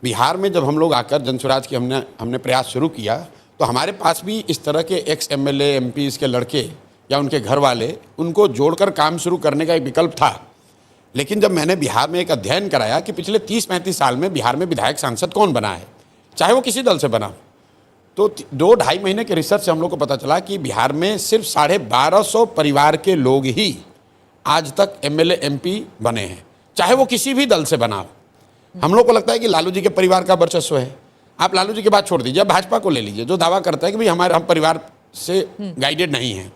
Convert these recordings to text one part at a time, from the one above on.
बिहार में जब हम लोग आकर जनसुराज की हमने प्रयास शुरू किया तो हमारे पास भी इस तरह के एक्स एमएलए एमपीज़ के लड़के या उनके घर वाले, उनको जोड़कर काम शुरू करने का एक विकल्प था। लेकिन जब मैंने बिहार में एक अध्ययन कराया कि पिछले 30-35 साल में बिहार में विधायक सांसद कौन बना है, चाहे वो किसी दल से बना, तो 2-2.5 महीने के रिसर्च से हम लोग को पता चला कि बिहार में सिर्फ 1250 परिवार के लोग ही आज तक एमएलए एमपी बने हैं, चाहे वो किसी भी दल से बना हो। हम लोग को लगता है कि लालू जी के परिवार का वर्चस्व है। आप लालू जी की बात छोड़ दीजिए, भाजपा को ले लीजिए, जो दावा करता है कि भाई हम परिवार से गाइडेड नहीं हैं।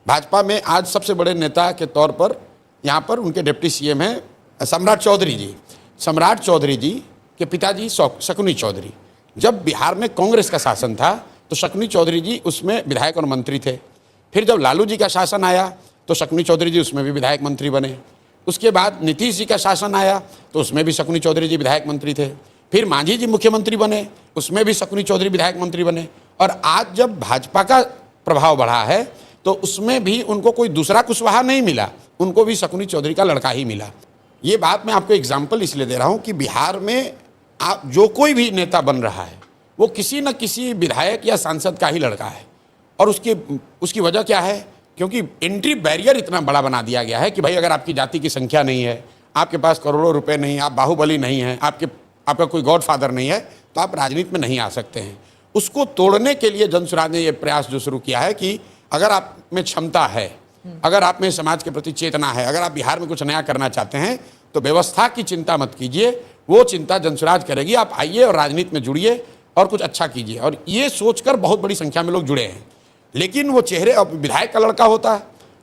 भाजपा में आज सबसे बड़े नेता के तौर पर यहाँ पर उनके डिप्टी सीएम हैं सम्राट चौधरी जी। सम्राट चौधरी जी के पिताजी शकुनी चौधरी। जब बिहार में कांग्रेस का शासन था तो शकुनी चौधरी जी उसमें विधायक और मंत्री थे। फिर जब लालू जी का शासन आया तो शकुनी चौधरी जी उसमें भी विधायक मंत्री बने। उसके बाद नीतीश जी का शासन आया तो उसमें भी शकुनी चौधरी जी विधायक मंत्री थे। फिर मांझी जी मुख्यमंत्री बने, उसमें भी शकुनी चौधरी विधायक मंत्री बने। और आज जब भाजपा का प्रभाव बढ़ा है तो उसमें भी उनको कोई दूसरा कुशवाहा नहीं मिला, उनको भी शकुनी चौधरी का लड़का ही मिला। ये बात मैं आपको एग्जाम्पल इसलिए दे रहा हूँ कि बिहार में आप जो कोई भी नेता बन रहा है वो किसी न किसी विधायक या सांसद का ही लड़का है। और उसकी वजह क्या है? क्योंकि एंट्री बैरियर इतना बड़ा बना दिया गया है कि भाई अगर आपकी जाति की संख्या नहीं है, आपके पास करोड़ों रुपए नहीं, आप बाहुबली नहीं हैं, आपका कोई गॉडफादर नहीं है, तो आप राजनीति में नहीं आ सकते हैं। उसको तोड़ने के लिए जनसुराज ने ये प्रयास जो शुरू किया है कि अगर आप में क्षमता है, अगर आप में समाज के प्रति चेतना है, अगर आप बिहार में कुछ नया करना चाहते हैं तो व्यवस्था की चिंता मत कीजिए, वो चिंता जनसुराज करेगी। आप आइए और राजनीति में जुड़िए और कुछ अच्छा कीजिए। और ये सोचकर बहुत बड़ी संख्या में लोग जुड़े हैं। लेकिन वो चेहरे, अब विधायक का लड़का होता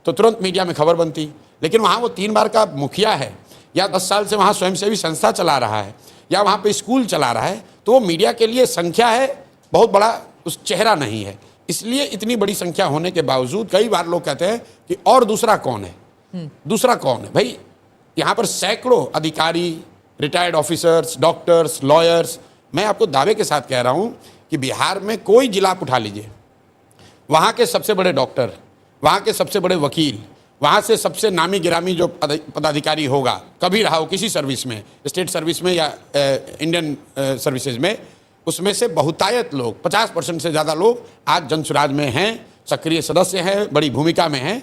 तो तुरंत मीडिया में खबर बनती, लेकिन वहाँ वो 3 बार का मुखिया है या 10 साल से वहाँ स्वयंसेवी संस्था चला रहा है या वहाँ पे स्कूल चला रहा है, तो वो मीडिया के लिए संख्या है, बहुत बड़ा उस चेहरा नहीं है। इसलिए इतनी बड़ी संख्या होने के बावजूद कई बार लोग कहते हैं कि और दूसरा कौन है, दूसरा कौन है। भाई यहाँ पर सैकड़ों अधिकारी, रिटायर्ड ऑफिसर्स, डॉक्टर्स, लॉयर्स, मैं आपको दावे के साथ कह रहा हूँ कि बिहार में कोई जिला आप उठा लीजिए, वहाँ के सबसे बड़े डॉक्टर, वहाँ के सबसे बड़े वकील, वहाँ से सबसे नामी गिरामी जो पदाधिकारी होगा, कभी रहा हो किसी सर्विस में, स्टेट सर्विस में या इंडियन सर्विसेज में, उसमें से बहुतायत लोग, 50% से ज़्यादा लोग आज जनसुराज में हैं, सक्रिय सदस्य हैं, बड़ी भूमिका में हैं।